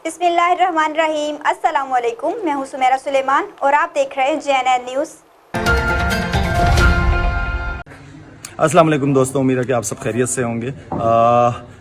بسم اللہ الرحمن الرحیم۔ السلام علیکم، میں ہوں سمیرہ سلیمان اور آپ دیکھ رہے ہیں JNN نیوز۔ السلام علیکم دوستوں، امید ہے کہ آپ سب خیریت سے ہوں گے۔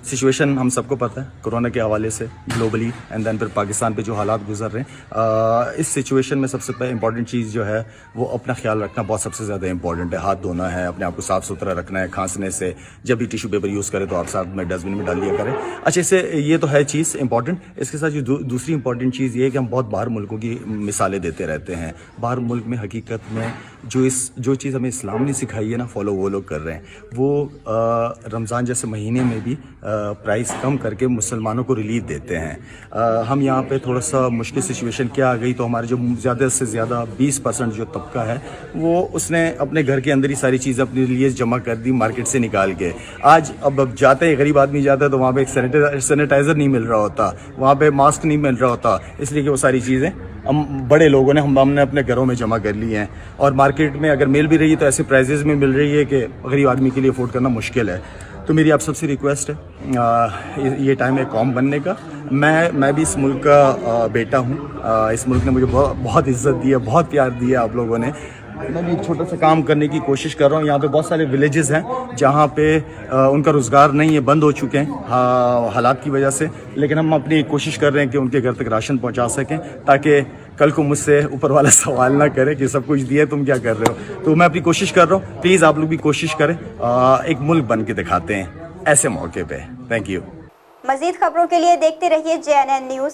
سچویشن ہم سب کو پتہ ہے کرونا کے حوالے سے گلوبلی اینڈ دین پھر پاکستان پہ جو حالات گزر رہے ہیں، اس سچویشن میں سب سے پہلے امپورٹنٹ چیز جو ہے وہ اپنا خیال رکھنا بہت سب سے زیادہ امپورٹنٹ ہے۔ ہاتھ دھونا ہے، اپنے آپ کو صاف ستھرا رکھنا ہے، کھانسنے سے جب بھی ٹیشو پیپر یوز کرے تو آپ ساتھ میں ڈسٹ بن میں ڈال لیا کریں۔ اچھا، اس سے یہ تو ہے چیز امپورٹنٹ۔ اس کے ساتھ جو دوسری امپورٹنٹ چیز یہ ہے کہ ہم بہت باہر ملکوں کی مثالیں دیتے رہتے ہیں۔ باہر ملک میں حقیقت میں جو چیز ہمیں اسلام نے سکھائی ہے نا، فالو وہ لوگ کر رہے ہیں۔ وہ رمضان جیسے مہینے میں بھی پرائس کم کر کے مسلمانوں کو ریلیف دیتے ہیں۔ ہم یہاں پہ تھوڑا سا مشکل سچویشن کیا آ گئی تو ہمارے جو زیادہ سے زیادہ 20% جو طبقہ ہے وہ اس نے اپنے گھر کے اندر ہی ساری چیزیں اپنے لیے جمع کر دی مارکیٹ سے نکال کے۔ آج اب جاتے ہیں، غریب آدمی جاتا ہے تو وہاں پہ ایک سینیٹائزر نہیں مل رہا ہوتا، وہاں پہ ماسک نہیں مل رہا ہوتا، اس لیے کہ وہ ساری چیزیں ہم بڑے لوگوں نے ہم نے اپنے گھروں میں جمع کر لی ہیں، اور مارکیٹ میں اگر مل بھی رہی ہے تو ایسے پرائزز میں مل رہی ہے کہ غریب آدمی کے لیے افورڈ کرنا مشکل ہے۔ تو میری آپ سب سے ریکویسٹ ہے، یہ ٹائم ہے قوم بننے کا۔ میں بھی اس ملک کا بیٹا ہوں، اس ملک نے مجھے بہت عزت دی ہے، بہت پیار دیا آپ لوگوں نے۔ میں بھی ایک چھوٹا سا کام کرنے کی کوشش کر رہا ہوں۔ یہاں پہ بہت سارے ولیجز ہیں جہاں پہ ان کا روزگار نہیں ہے، بند ہو چکے ہیں حالات کی وجہ سے، لیکن ہم اپنی کوشش کر رہے ہیں کہ ان کے گھر تک راشن پہنچا سکیں تاکہ کل کو مجھ سے اوپر والا سوال نہ کرے کہ سب کچھ دیا تم کیا کر رہے ہو۔ تو میں اپنی کوشش کر رہا ہوں، پلیز آپ لوگ بھی کوشش کریں، ایک ملک بن کے دکھاتے ہیں ایسے موقع پہ۔ Thank you. مزید خبروں کے لیے دیکھتے رہیے JNN نیوز۔